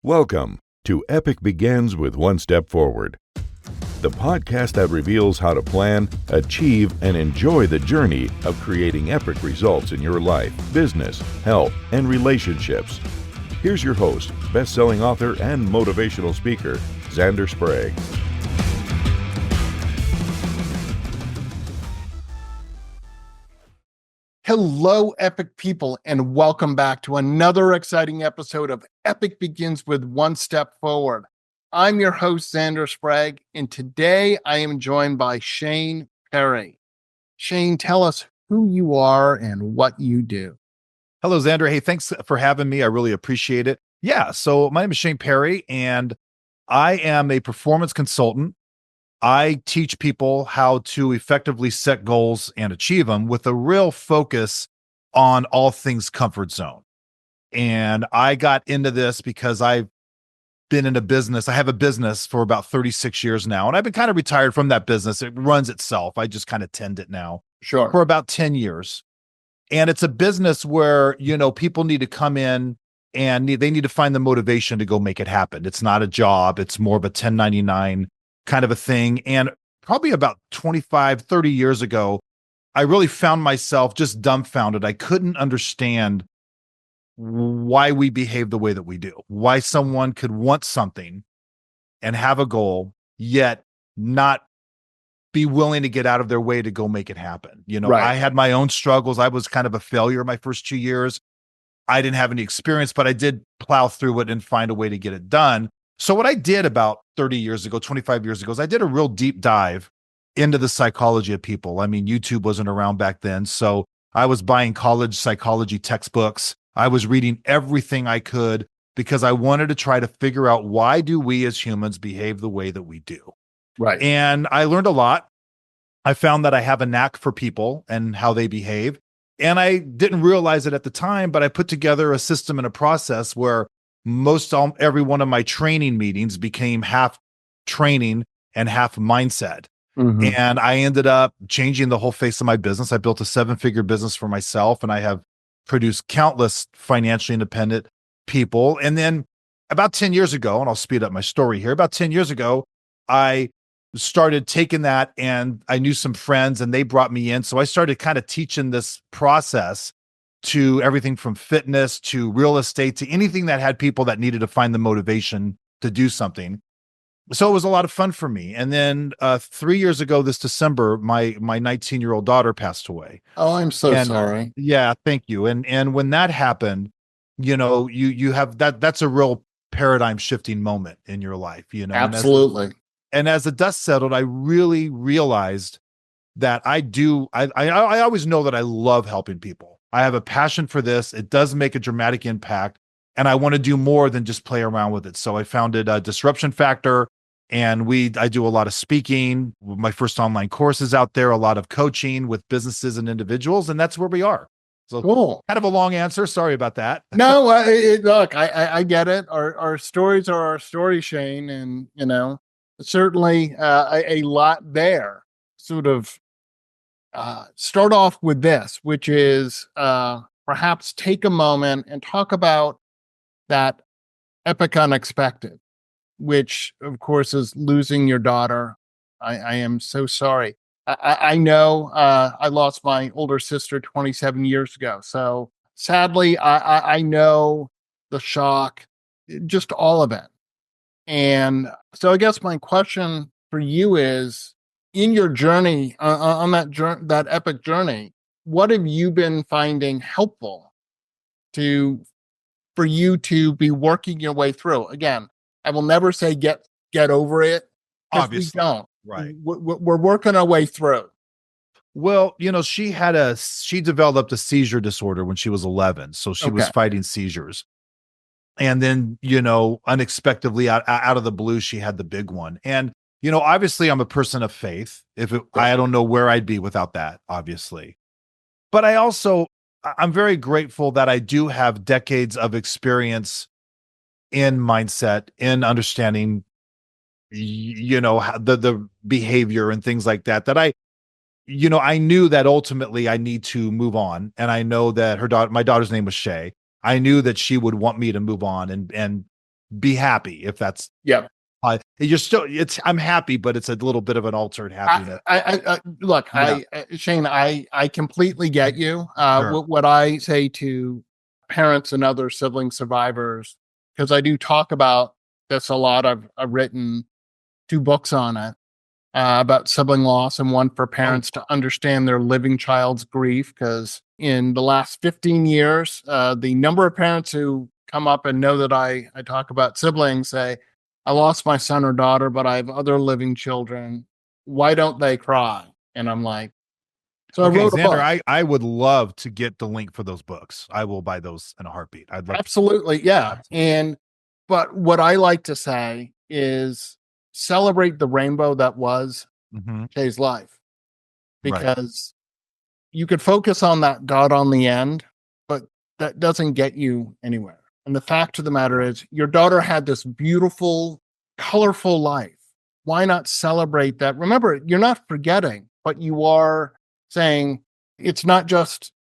Welcome to Epic Begins with One Step Forward, the podcast that reveals how to plan, achieve, and enjoy the journey of creating epic results in your life, business, health, and relationships. Here's your host, best-selling author and motivational speaker, Zander Sprague. Hello, epic people, and welcome back to another exciting episode of Epic Begins with One Step Forward. I'm your host, Zander Sprague, and today I am joined by Shane Perry. Shane, tell us who you are and what you do. Hello, Zander. Hey, thanks for having me. I really appreciate it. Yeah, so my name is Shane Perry, and I am a performance consultant. I teach people how to effectively set goals and achieve them with a real focus on all things comfort zone. And I got into this because I've been in a business. I have a business for about 36 years now, and I've been kind of retired from that business. It runs itself. I just kind of tend it now for about 10 years. And it's a business where, people need to come in and they need to find the motivation to go make it happen. It's not a job. It's more of a 1099 kind of a thing. And probably about 25, 30 years ago, I really found myself just dumbfounded. I couldn't understand why we behave the way that we do, why someone could want something and have a goal, yet not be willing to get out of their way to go make it happen. I had my own struggles. I was kind of a failure my first 2 years. I didn't have any experience, but I did plow through it and find a way to get it done. So what I did about 30 years ago, 25 years ago, is I did a real deep dive into the psychology of people. I mean, YouTube wasn't around back then. So I was buying college psychology textbooks. I was reading everything I could because I wanted to try to figure out, why do we as humans behave the way that we do? Right. And I learned a lot. I found that I have a knack for people and how they behave. And I didn't realize it at the time, but I put together a system and a process where every one of my training meetings became half training and half mindset. Mm-hmm. And I ended up changing the whole face of my business. I built a 7-figure business for myself, and I have produced countless financially independent people. And then about 10 years ago, and I'll speed up my story here, about 10 years ago, I started taking that, and I knew some friends and they brought me in. So I started kind of teaching this process to everything from fitness to real estate to anything that had people that needed to find the motivation to do something. So it was a lot of fun for me. And then 3 years ago, this December, my 19-year-old daughter passed away. Oh, I'm so sorry. Yeah, thank you. And when that happened, you have that's a real paradigm shifting moment in your life, Absolutely. And as the dust settled, I really realized that I always know that I love helping people. I have a passion for this. It does make a dramatic impact, and I want to do more than just play around with it. So I founded a Disruption Factor, and I do a lot of speaking. My first online course is out there, a lot of coaching with businesses and individuals, and that's where we are. So cool. Kind of a long answer. Sorry about that. No, look, I get it. Our stories are our story, Shane, and certainly a lot there. Sort of start off with this, which is perhaps take a moment and talk about that epic unexpected, which of course is losing your daughter. I am so sorry. I know I lost my older sister 27 years ago. So sadly, I know the shock, just all of it. And so I guess my question for you is, in your journey, on that epic journey, what have you been finding helpful for you to be working your way through? Again, I will never say get over it. Obviously, we don't. Right. We're working our way through. Well, she developed a seizure disorder when she was 11. So she was fighting seizures. And then, unexpectedly out of the blue, she had the big one. And, obviously I'm a person of faith. I don't know where I'd be without that, obviously. But I'm very grateful that I do have decades of experience in mindset, in understanding, the behavior and things like that I knew that ultimately I need to move on. And I know that my daughter's name was Shay. I knew that she would want me to move on and be happy if that's Yeah. you're still I'm happy, but it's a little bit of an altered happiness. Look, Yeah. Shane, I completely get you. Sure. What I say to parents and other sibling survivors, because I do talk about this a lot. I've written 2 books on it, about sibling loss, and one for parents to understand their living child's grief. Because in the last 15 years, the number of parents who come up and know that I talk about siblings say, I lost my son or daughter, but I have other living children. Why don't they cry? And I'm like, so I Okay, wrote a Xander, book. I would love to get the link for those books. I will buy those in a heartbeat. I'd love Absolutely. Yeah. But what I like to say is celebrate the rainbow that was Jay's life, Right. because you could focus on that dot on the end, but that doesn't get you anywhere. And the fact of the matter is, your daughter had this beautiful, colorful life. Why not celebrate that? Remember, you're not forgetting, but you are saying it's not just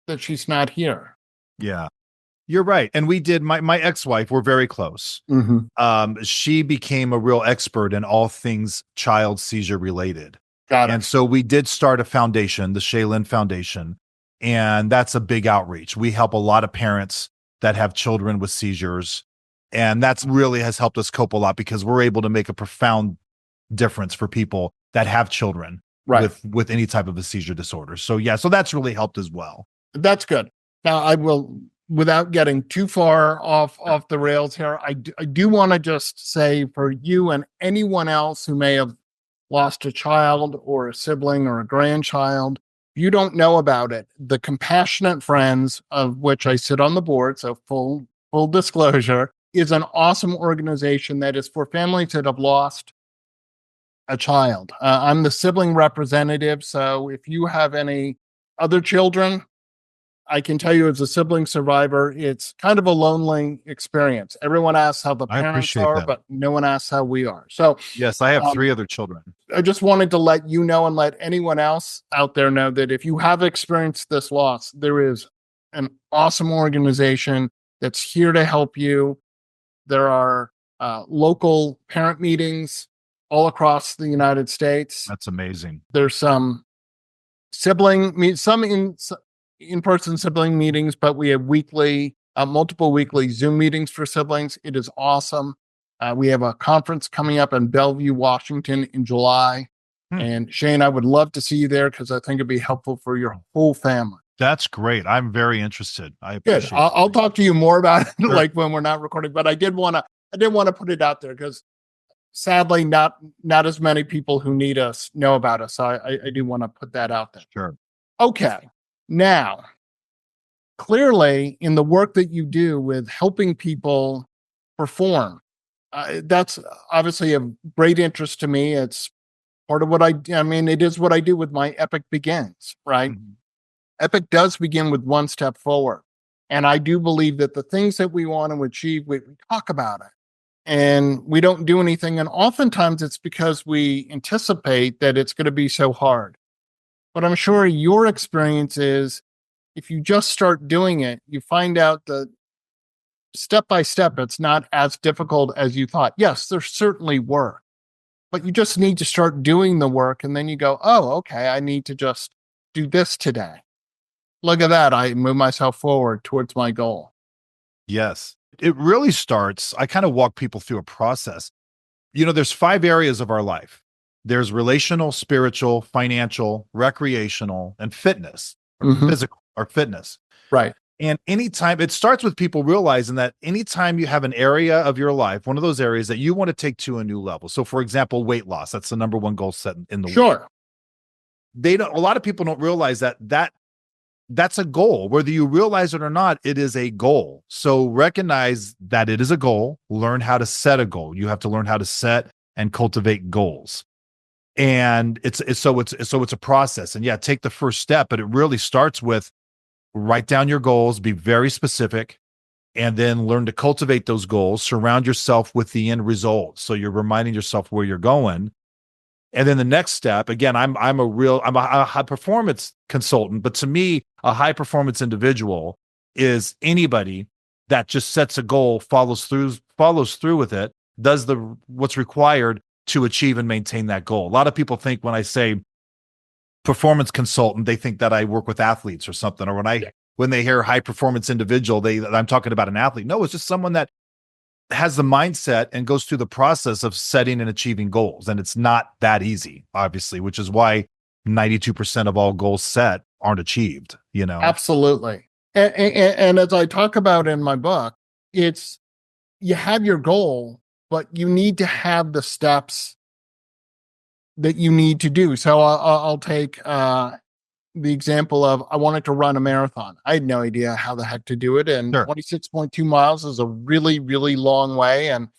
that she's not here. Yeah. You're right. And we did my ex-wife, we're very close. She became a real expert in all things child seizure related. Got And it. so we did start a foundation, the Shaylin Foundation, and that's a big outreach. We help a lot of parents that have children with seizures, and that's really has helped us cope a lot because we're able to make a profound difference for people that have children Right. with any type of a seizure disorder. So yeah, so that's really helped as well. That's good. Now, I will, without getting too far off the rails here, I do want to just say, for you and anyone else who may have lost a child or a sibling or a grandchild, if you don't know about it, the Compassionate Friends, of which I sit on the board, so full disclosure, is an awesome organization that is for families that have lost a child. I'm the sibling representative, so if you have any other children, I can tell you, as a sibling survivor, it's kind of a lonely experience. Everyone asks how the I parents appreciate are, that. but no one asks how we are. So Yes, I have um, 3 other children. I just wanted to let you know, and let anyone else out there know, that if you have experienced this loss, there is an awesome organization that's here to help you. There are local parent meetings all across the United States. That's amazing. There's some some in-person sibling meetings, but we have multiple weekly Zoom meetings for siblings. It is awesome. We have a conference coming up in Bellevue, Washington in July. And Shane, I would love to see you there, because I think it'd be helpful for your whole family. That's great. I'm very interested. I Good. appreciate I'll talk to you more about it, Sure. like when we're not recording, but I did want to put it out there, because sadly not as many people who need us know about us. So I do want to put that out there. Sure. Okay. Now, clearly, in the work that you do with helping people perform, that's obviously of great interest to me. It's part of what it is what I do with my Epic Begins, right? Epic does begin with one step forward. And I do believe that the things that we want to achieve, we talk about it and we don't do anything. And oftentimes it's because we anticipate that it's going to be so hard. But I'm sure your experience is, if you just start doing it, you find out that step by step, it's not as difficult as you thought. Yes, there's certainly work, but you just need to start doing the work. And then you go, oh, okay, I need to just do this today. Look at that. I move myself forward towards my goal. Yes. It really starts, I kind of walk people through a process. There's 5 areas of our life. There's relational, spiritual, financial, recreational, and fitness, or physical, or fitness. Right. And anytime, it starts with people realizing that anytime you have an area of your life, one of those areas that you want to take to a new level. So for example, weight loss, that's the number one goal set in the world. Sure. A lot of people don't realize that's a goal. Whether you realize it or not, it is a goal. So recognize that it is a goal. Learn how to set a goal. You have to learn how to set and cultivate goals. And it's a process. And yeah, take the first step, but it really starts with write down your goals, be very specific, and then learn to cultivate those goals. Surround yourself with the end result. So you're reminding yourself where you're going. And then the next step, again, I'm a high performance consultant, but to me, a high performance individual is anybody that just sets a goal, follows follows through with it, does what's required to achieve and maintain that goal. A lot of people think when I say performance consultant, they think that I work with athletes or something, or when they hear high performance individual, I'm talking about an athlete. No, it's just someone that has the mindset and goes through the process of setting and achieving goals. And it's not that easy, obviously, which is why 92% of all goals set aren't achieved, Absolutely. And as I talk about in my book, it's, you have your goal, but you need to have the steps that you need to do. So I'll take the example of, I wanted to run a marathon. I had no idea how the heck to do it. And Sure. 26.2 miles is a really, really long way. And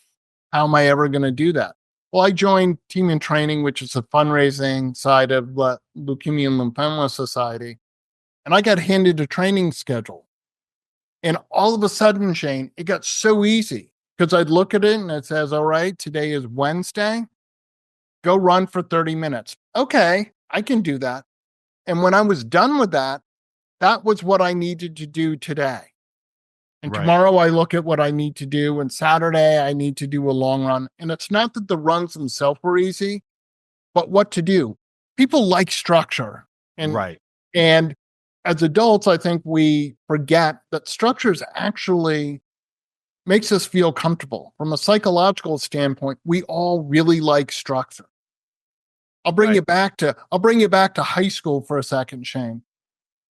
how am I ever going to do that? Well, I joined Team in Training, which is a fundraising side of Leukemia and Lymphoma Society. And I got handed a training schedule. And all of a sudden, Shane, it got so easy because I'd look at it and it says, all right, today is Wednesday. Go run for 30 minutes. Okay, I can do that. And when I was done with that, that was what I needed to do today. And tomorrow I look at what I need to do. And Saturday I need to do a long run. And it's not that the runs themselves were easy, but what to do. People like structure. And as adults, I think we forget that structure actually makes us feel comfortable. From a psychological standpoint, we all really like structure. I'll bring you back to high school for a second, Shane.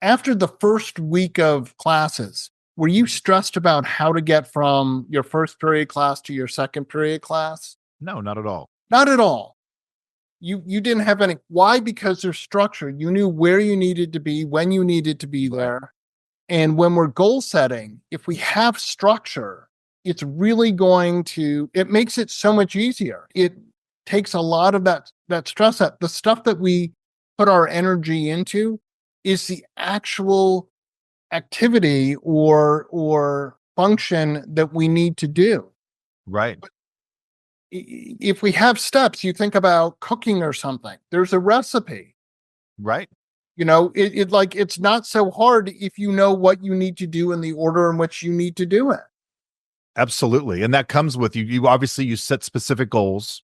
After the first week of classes, were you stressed about how to get from your first period class to your second period class? No, not at all. Not at all. You didn't have any. Why? Because there's structure. You knew where you needed to be, when you needed to be there. And when we're goal setting, if we have structure, it's really it makes it so much easier. It takes a lot of that stress out. The stuff that we put our energy into is the actual activity or function that we need to do. Right. If we have steps, you think about cooking or something, there's a recipe. Right. It's not so hard if you know what you need to do in the order in which you need to do it. Absolutely. And that comes with you obviously you set specific goals,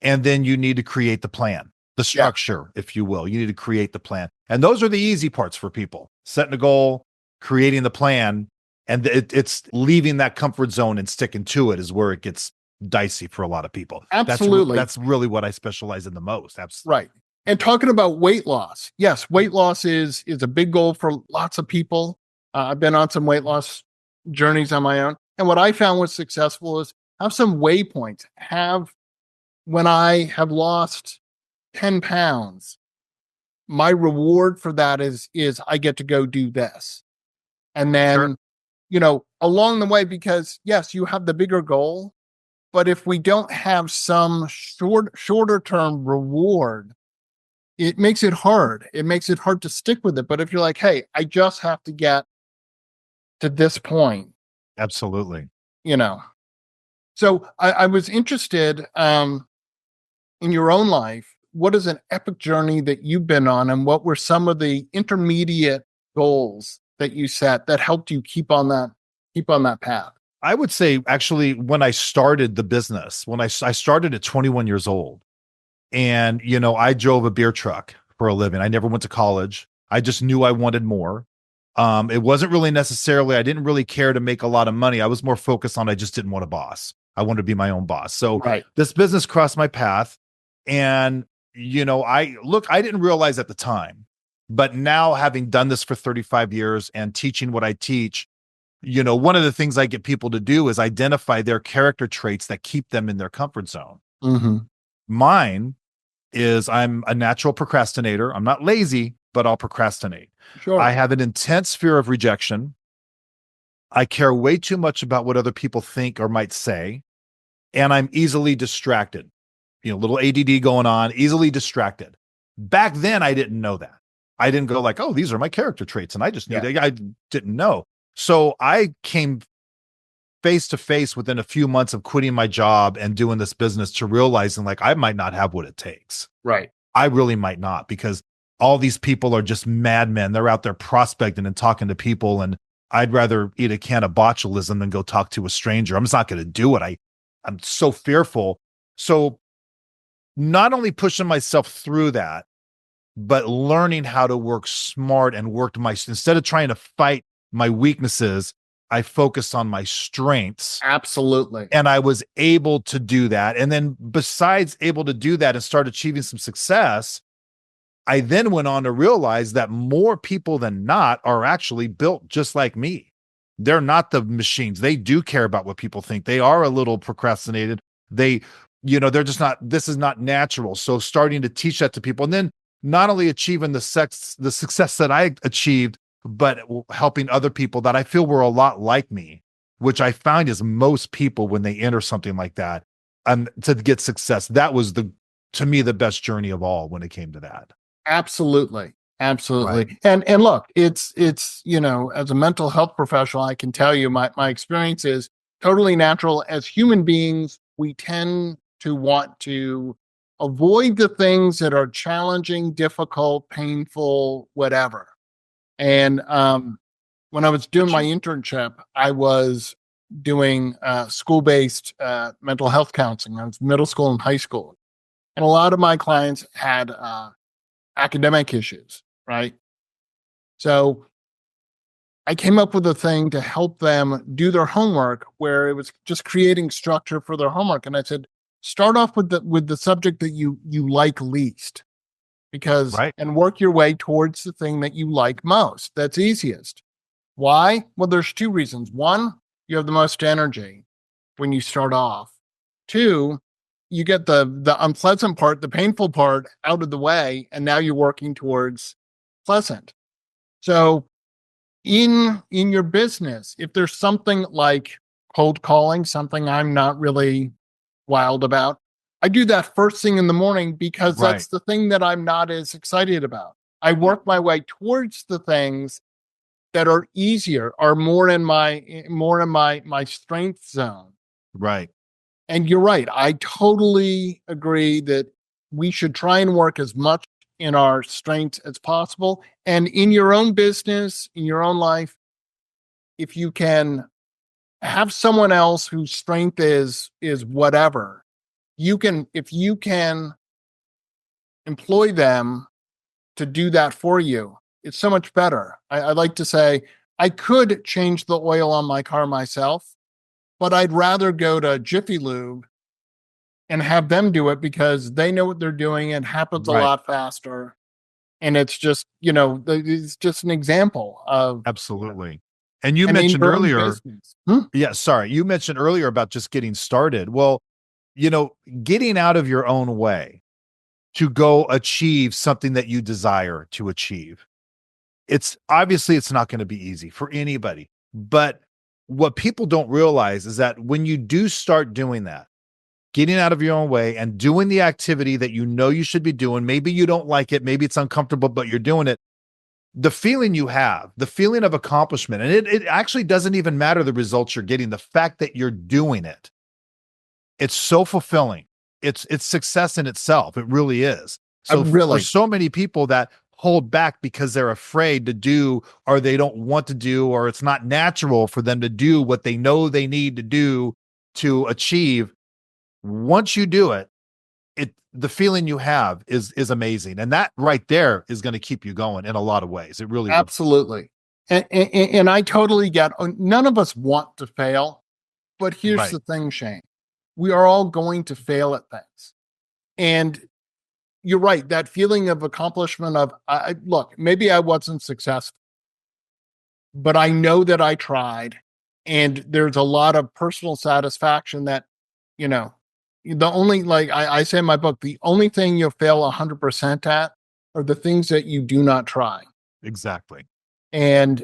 and then you need to create the plan, the structure, if you will. You need to create the plan. And those are the easy parts for people. Setting a goal, creating the plan, and it's leaving that comfort zone and sticking to it is where it gets dicey for a lot of people. Absolutely. That's really what I specialize in the most. Absolutely. Right. And talking about weight loss. Yes, weight loss is a big goal for lots of people. I've been on some weight loss journeys on my own. And what I found was successful is have some waypoints. When I have lost 10 pounds, my reward for that is I get to go do this. And then, along the way, because yes, you have the bigger goal, but if we don't have some shorter term reward, it makes it hard. It makes it hard to stick with it. But if you're like, hey, I just have to get to this point. Absolutely. So I was interested in your own life. What is an epic journey that you've been on, and what were some of the intermediate goals that you set that helped you keep on that path? I would say actually when I started the business, when I started at 21 years old, and I drove a beer truck for a living. I never went to college. I just knew I wanted more. It wasn't really necessarily, I didn't really care to make a lot of money. I was more focused on, I just didn't want a boss. I wanted to be my own boss. So this business crossed my path, and I didn't realize at the time, but now having done this for 35 years and teaching what I teach, one of the things I get people to do is identify their character traits that keep them in their comfort zone. Mm-hmm. Mine is I'm a natural procrastinator. I'm not lazy, but I'll procrastinate. Sure. I have an intense fear of rejection. I care way too much about what other people think or might say. And I'm easily distracted. Little ADD going on, easily distracted. Back then, I didn't know that. I didn't go like, oh, these are my character traits. And I just I didn't know. So I came face to face within a few months of quitting my job and doing this business to realizing like, I might not have what it takes. Right. I really might not, because all these people are just madmen. They're out there prospecting and talking to people. And I'd rather eat a can of botulism than go talk to a stranger. I'm just not going to do it. I'm so fearful. So not only pushing myself through that, but learning how to work smart and instead of trying to fight my weaknesses, I focused on my strengths. Absolutely. And I was able to do that. And then besides able to do that and start achieving some success, I then went on to realize that more people than not are actually built just like me. They're not the machines. They do care about what people think. They are a little procrastinated. They're just not, this is not natural. So starting to teach that to people, and then not only achieving the success that I achieved, but helping other people that I feel were a lot like me, which I found is most people when they enter something like that, to get success. That was to me, the best journey of all when it came to that. Absolutely. Right. And look, it's, as a mental health professional, I can tell you my experience is totally natural. As human beings, we tend to want to avoid the things that are challenging, difficult, painful, whatever. And when I was doing my internship, I was doing school-based mental health counseling. I was middle school and high school. And a lot of my clients had academic issues, right? So I came up with a thing to help them do their homework where it was just creating structure for their homework. And I said, start off with the subject that you like least, and work your way towards the thing that you like most. That's easiest. Why? Well, there's two reasons. One, you have the most energy when you start off. Two, you get the unpleasant part, the painful part out of the way, and now you're working towards pleasant. So in your business, if there's something like cold calling, something I'm not really wild about, I do that first thing in the morning because that's the thing that I'm not as excited about. I work my way towards the things that are easier, are more in my strength zone. Right. And you're right. I totally agree that we should try and work as much in our strengths as possible. And in your own business, in your own life, if you can have someone else whose strength is whatever, if you can employ them to do that for you, it's so much better. I like to say, I could change the oil on my car myself, but I'd rather go to Jiffy Lube and have them do it because they know what they're doing. It happens a lot faster. And it's just, it's just an example of. Absolutely. And you mentioned earlier, you mentioned earlier about just getting started. Well, getting out of your own way to go achieve something that you desire to achieve. It's obviously it's not going to be easy for anybody, but what people don't realize is that when you do start doing that, getting out of your own way and doing the activity that you should be doing, maybe you don't like it, maybe it's uncomfortable, but you're doing it. The feeling you have, the feeling of accomplishment, and it actually doesn't even matter the results you're getting, the fact that you're doing it, it's so fulfilling. It's success in itself. It really is. So for so many people that hold back because they're afraid to do, or they don't want to do, or it's not natural for them to do what they know they need to do to achieve. Once you do it, the feeling you have is amazing. And that right there is going to keep you going in a lot of ways. It really absolutely. And I totally get, none of us want to fail, but here's the thing, Shane, we are all going to fail at things. And you're right. That feeling of accomplishment of, look, maybe I wasn't successful, but I know that I tried, and there's a lot of personal satisfaction that, the only, like I say in my book, the only thing you'll fail 100% at are the things that you do not try. Exactly. And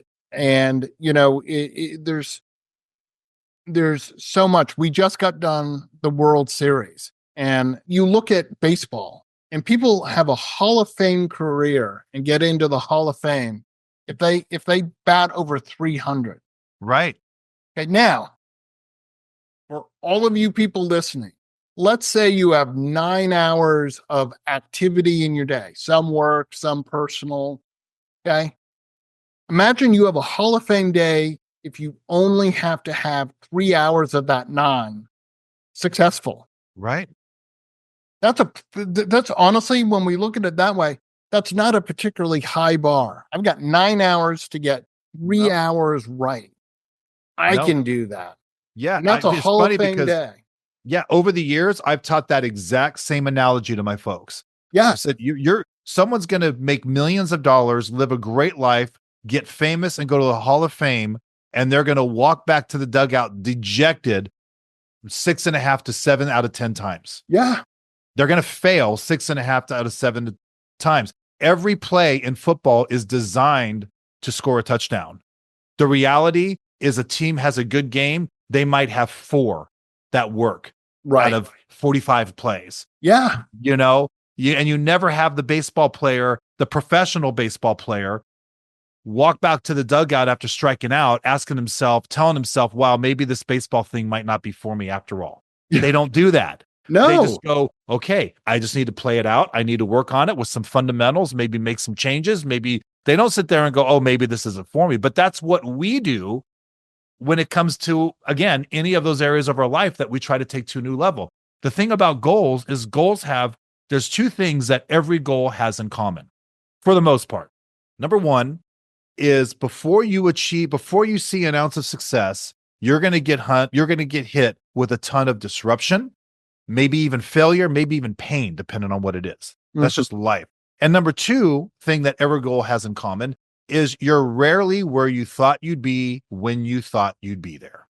there's so much. We just got done the World Series, and you look at baseball, and people have a Hall of Fame career and get into the Hall of Fame if they bat over 300. Right. Okay. Now, for all of you people listening, let's say you have 9 hours of activity in your day, some work, some personal. Okay. Imagine you have a Hall of Fame day if you only have to have 3 hours of that 9 successful. Right. That's honestly, when we look at it that way, that's not a particularly high bar. I've got 9 hours to get 3 hours right. I can do that. Yeah. And that's a It's Hall funny of Fame because day. yeah, over the years, I've taught that exact same analogy to my folks. Yeah. I said, someone's going to make millions of dollars, live a great life, get famous, and go to the Hall of Fame, and they're going to walk back to the dugout dejected 6.5 to 7 out of 10 times. Yeah. They're going to fail 6.5 out of 7 times. Every play in football is designed to score a touchdown. The reality is a team has a good game, they might have 4 that work out of 45 plays. Yeah. And you never have the baseball player, the professional baseball player, walk back to the dugout after striking out, telling himself, wow, maybe this baseball thing might not be for me after all. They don't do that. No. They just go, okay, I just need to play it out. I need to work on it with some fundamentals, maybe make some changes. Maybe they don't sit there and go, oh, maybe this isn't for me. But that's what we do when it comes to, again, any of those areas of our life that we try to take to a new level. The thing about goals is there's 2 things that every goal has in common for the most part. Number 1 is before you see an ounce of success, you're going to get hit with a ton of disruption, maybe even failure, maybe even pain, depending on what it is. That's just life. And number 2 thing that every goal has in common is you're rarely where you thought you'd be when you thought you'd be there.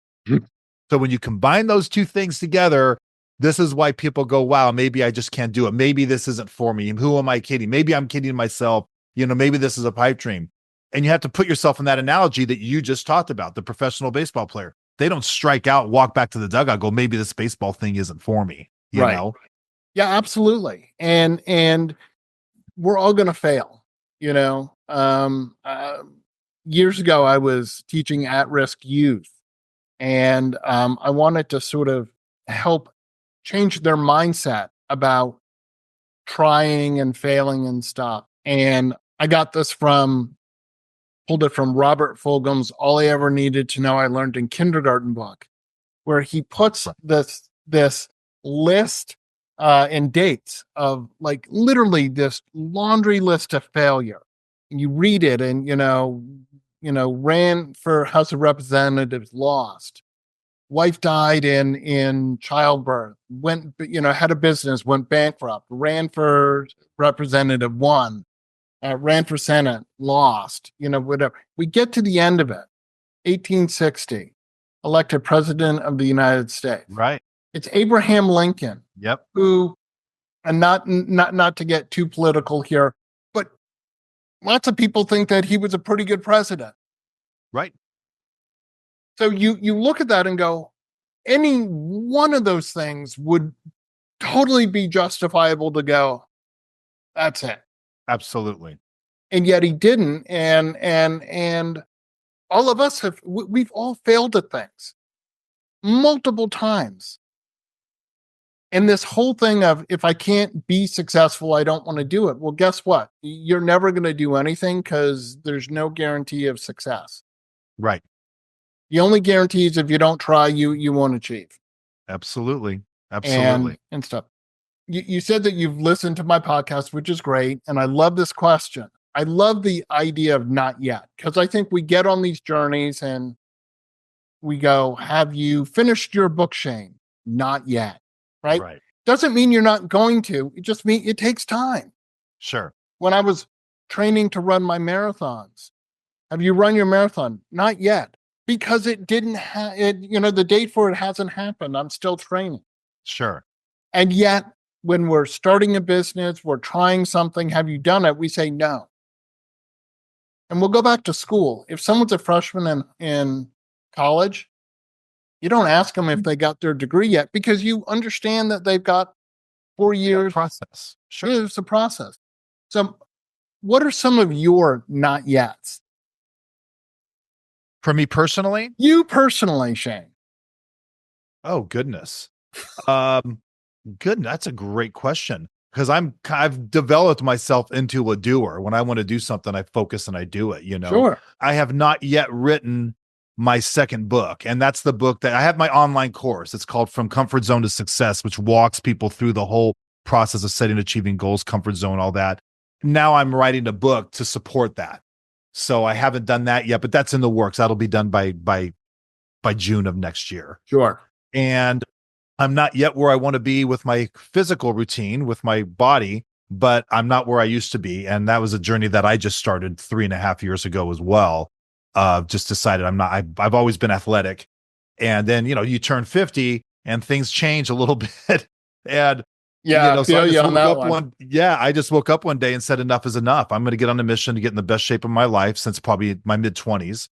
So when you combine those 2 things together, this is why people go, wow, maybe I just can't do it. Maybe this isn't for me. Who am I kidding? Maybe I'm kidding myself. Maybe this is a pipe dream. And you have to put yourself in that analogy that you just talked about, the professional baseball player. They don't strike out, walk back to the dugout, go, maybe this baseball thing isn't for me. You know? Yeah, absolutely. And we're all going to fail. Years ago, I was teaching at-risk youth, and I wanted to sort of help change their mindset about trying and failing and stuff. And I pulled it from Robert Fulghum's All I Ever Needed to Know I Learned in Kindergarten book, where he puts this list and dates of literally this laundry list of failure. And you read it and, ran for House of Representatives, lost. Wife died in childbirth, had a business, went bankrupt, ran for representative, won, ran for Senate, lost, whatever. We get to the end of it, 1860, elected president of the United States. Right. It's Abraham Lincoln. Yep. Who, and not to get too political here, but lots of people think that he was a pretty good president. Right. So you look at that and go, any one of those things would totally be justifiable to go, that's it. Absolutely. And yet he didn't. And all of us we've all failed at things multiple times. And this whole thing of, if I can't be successful, I don't want to do it. Well, guess what? You're never going to do anything because there's no guarantee of success. Right. The only guarantee is if you don't try, you won't achieve. Absolutely. Absolutely. And stuff. You said that you've listened to my podcast, which is great. And I love this question. I love the idea of not yet, because I think we get on these journeys and we go, have you finished your book, Shane? Not yet. Right? Doesn't mean you're not going to. It just means it takes time. Sure. When I was training to run my marathons, have you run your marathon? Not yet. Because it didn't have it, the date for it hasn't happened. I'm still training. Sure. And yet, when we're starting a business, we're trying something, have you done it? We say no. And we'll go back to school. If someone's a freshman in college, you don't ask them if they got their degree yet, because you understand that they've got 4 years. Process. Sure. It's a process. So what are some of your not yets? For me personally? You personally, Shane. Oh, goodness. That's a great question, because I've developed myself into a doer. When I want to do something, I focus and I do it, Sure. I have not yet written my second book. And that's the book that I have my online course. It's called From Comfort Zone to Success, which walks people through the whole process of setting, achieving goals, comfort zone, all that. Now I'm writing a book to support that. So I haven't done that yet, but that's in the works. That'll be done by June of next year. Sure. And I'm not yet where I want to be with my physical routine, with my body, but I'm not where I used to be. And that was a journey that I just started 3.5 years ago as well. Just decided I've always been athletic. And then, you turn 50 and things change a little bit. And Yeah, I so feel you on that one. I just woke up one day and said, enough is enough. I'm going to get on a mission to get in the best shape of my life since probably my mid-20s.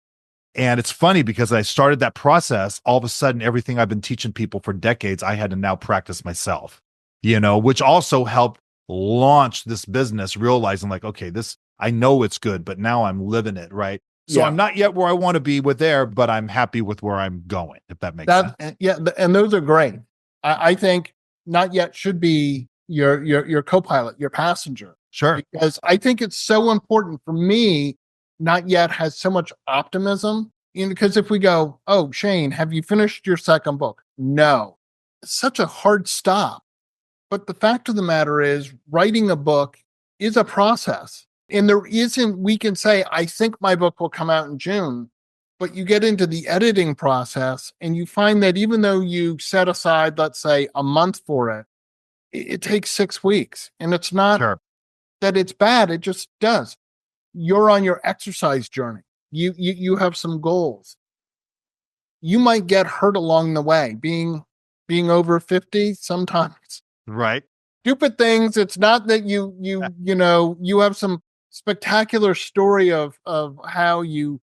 And it's funny because I started that process, all of a sudden, everything I've been teaching people for decades, I had to now practice myself, which also helped launch this business, realizing like, okay, I know it's good, but now I'm living it, right? So Yeah. I'm not yet where I want to be with there, but I'm happy with where I'm going, if that makes sense. Yeah, and those are great. I think not yet should be your co-pilot, your passenger. Sure. Because I think it's so important for me. Not yet has so much optimism, because if we go, oh, Shane, have you finished your second book? No. It's such a hard stop. But the fact of the matter is, writing a book is a process. And we can say, I think my book will come out in June, but you get into the editing process and you find that even though you set aside, let's say, a month for it, it takes 6 weeks. And it's not that it's bad, it just does. You're on your exercise journey. You have some goals. You might get hurt along the way. Being over 50, sometimes right. Stupid things. It's not that you have some spectacular story of how you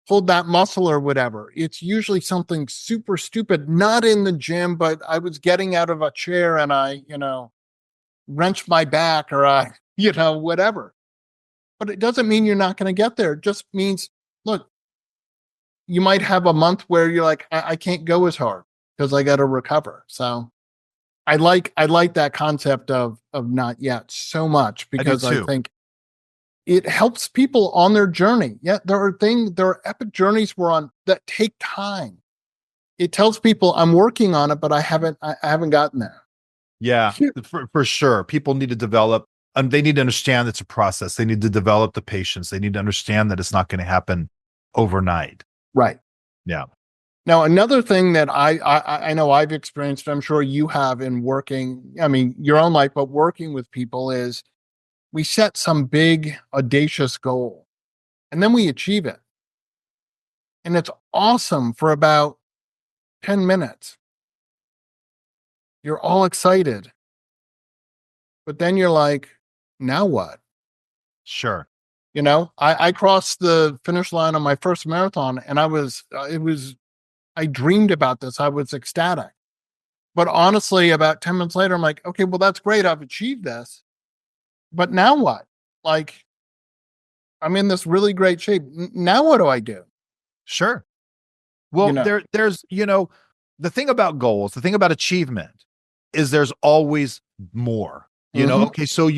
pulled that muscle or whatever. It's usually something super stupid, not in the gym, but I was getting out of a chair and I wrenched my back, or I whatever. But it doesn't mean you're not going to get there. It just means, look, you might have a month where you're like, I can't go as hard because I got to recover. So I like that concept of not yet so much, because I think it helps people on their journey. Yeah, there are epic journeys we're on that take time. It tells people I'm working on it, but I haven't gotten there. Yeah, for sure. People need to develop. They need to understand it's a process. They need to develop the patience. They need to understand that it's not going to happen overnight. Right. Yeah. Now, another thing that I know I've experienced, I'm sure you have in working, your own life, but working with people, is we set some big, audacious goal and then we achieve it. And it's awesome for about 10 minutes. You're all excited. But then you're like, now what? Sure. I crossed the finish line on my first marathon and I dreamed about this. I was ecstatic. But honestly, about 10 minutes later, I'm like, okay, well, that's great. I've achieved this. But now what? Like, I'm in this really great shape. Now what do I do? Sure. Well, there's, the thing about goals, the thing about achievement is there's always more, Okay. So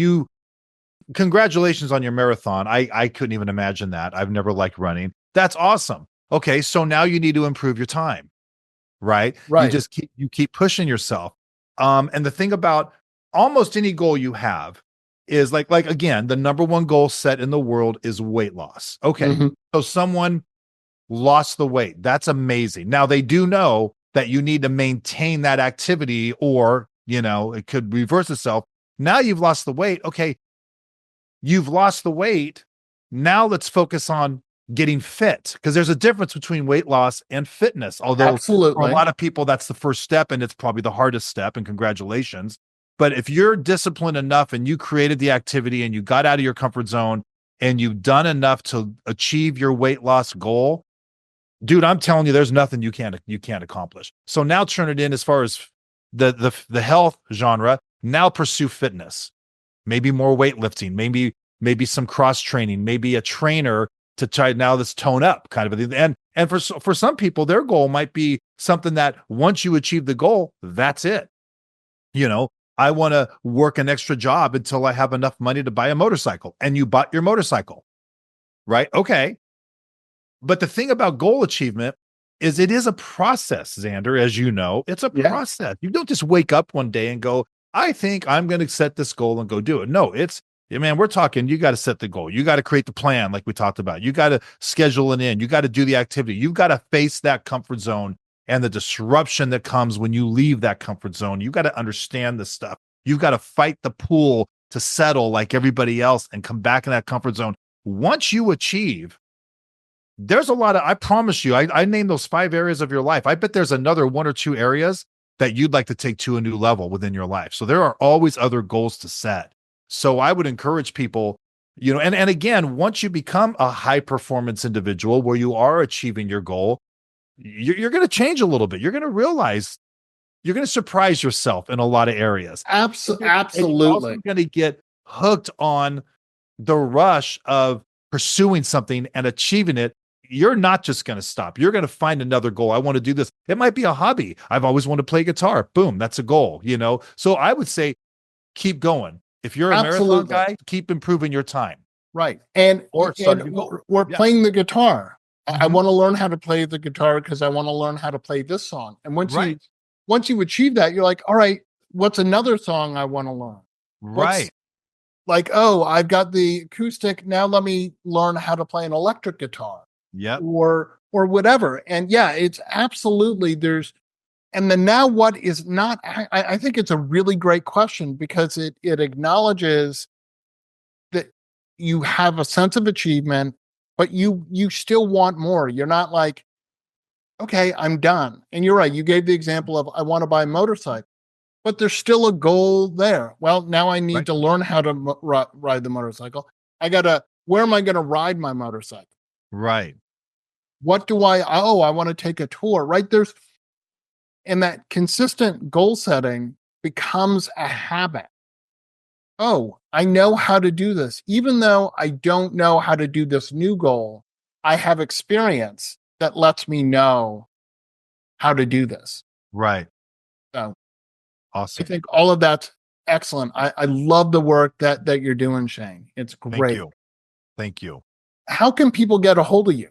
congratulations on your marathon. I couldn't even imagine that. I've never liked running. That's awesome. Okay. So now you need to improve your time, right? Right. You just keep pushing yourself. And the thing about almost any goal you have is like again, the number one goal set in the world is weight loss. Okay. So someone lost the weight. That's amazing. Now they do know that you need to maintain that activity, or, it could reverse itself. Now you've lost the weight. Okay. You've lost the weight. Now let's focus on getting fit, because there's a difference between weight loss and fitness. Although absolutely, for a lot of people, that's the first step and it's probably the hardest step, and congratulations. But if you're disciplined enough and you created the activity and you got out of your comfort zone and you've done enough to achieve your weight loss goal, dude, I'm telling you, there's nothing you can't accomplish. So now turn it in as far as the health genre. Now pursue fitness, maybe more weightlifting, maybe some cross training, maybe a trainer to try now this tone up kind of a thing. And for some people, their goal might be something that once you achieve the goal, that's it. I want to work an extra job until I have enough money to buy a motorcycle, and you bought your motorcycle, right? Okay. But the thing about goal achievement is it is a process, Zander, as you know. It's a process. You don't just wake up one day and go, I think I'm going to set this goal and go do it. No, we're talking, you got to set the goal. You got to create the plan like we talked about. You got to schedule it in. You got to do the activity. You've got to face that comfort zone and the disruption that comes when you leave that comfort zone. You got to understand this stuff. You've got to fight the pool to settle like everybody else and come back in that comfort zone. Once you achieve, there's a lot of, I promise you, I named those 5 areas of your life. I bet there's another 1 or 2 areas that you'd like to take to a new level within your life. So there are always other goals to set. So I would encourage people, and again, once you become a high performance individual where you are achieving your goal, you're going to change a little bit. You're going to realize you're going to surprise yourself in a lot of areas. Absolutely. You're also going to get hooked on the rush of pursuing something and achieving it. You're not just going to stop. You're going to find another goal. I want to do this. It might be a hobby. I've always wanted to play guitar. Boom, that's a goal, So I would say keep going. If you're a marathon guy, keep improving your time. Right. And we're playing the guitar. I want to learn how to play the guitar because I want to learn how to play this song. And once you achieve that, you're like, all right, what's another song I want to learn? Right. Like, oh, I've got the acoustic. Now let me learn how to play an electric guitar. Yeah. Or whatever. And it's absolutely and then now what is not, I think it's a really great question because it acknowledges that you have a sense of achievement, but you still want more. You're not like, okay, I'm done. And you're right. You gave the example of I want to buy a motorcycle, but there's still a goal there. Well, now I need to learn how to ride the motorcycle. Where am I going to ride my motorcycle? Right. What do I want to take a tour, right? And that consistent goal setting becomes a habit. Oh, I know how to do this. Even though I don't know how to do this new goal, I have experience that lets me know how to do this. Right. So awesome. I think all of that's excellent. I love the work that you're doing, Shane. It's great. Thank you. How can people get a hold of you?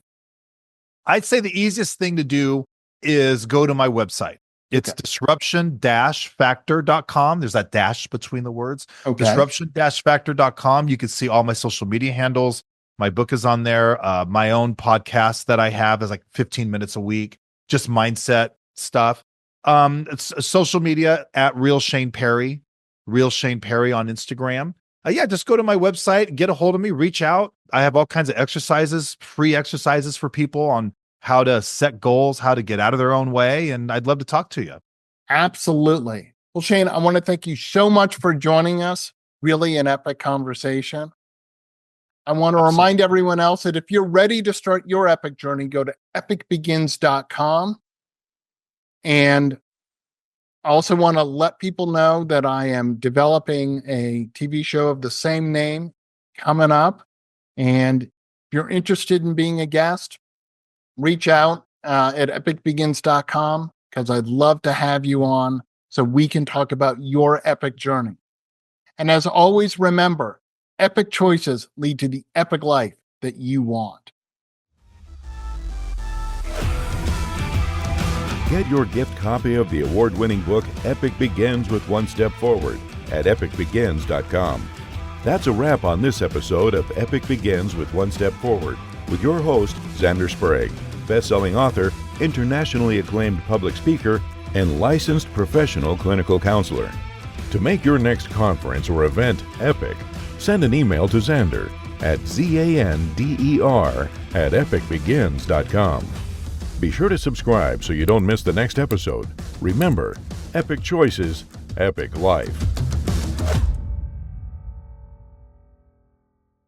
I'd say the easiest thing to do is go to my website. It's disruption-factor.com. There's that dash between the words. Okay. Disruption-factor.com. You can see all my social media handles. My book is on there. My own podcast that I have is like 15 minutes a week, just mindset stuff. It's social media at Real Shane Perry on Instagram. Just go to my website, get a hold of me, reach out. I have all kinds of exercises, free exercises for people on how to set goals, how to get out of their own way. And I'd love to talk to you. Absolutely. Well, Shane, I want to thank you so much for joining us. Really an epic conversation. I want to remind everyone else that if you're ready to start your epic journey, go to epicbegins.com. And I also want to let people know that I am developing a TV show of the same name coming up. And if you're interested in being a guest, reach out at epicbegins.com because I'd love to have you on so we can talk about your epic journey. And as always, remember, epic choices lead to the epic life that you want. Get your gift copy of the award-winning book, Epic Begins with One Step Forward, at epicbegins.com. That's a wrap on this episode of Epic Begins with One Step Forward with your host, Zander Sprague, best-selling author, internationally acclaimed public speaker, and licensed professional clinical counselor. To make your next conference or event epic, send an email to Zander at zander@epicbegins.com. Be sure to subscribe so you don't miss the next episode. Remember, epic choices, epic life.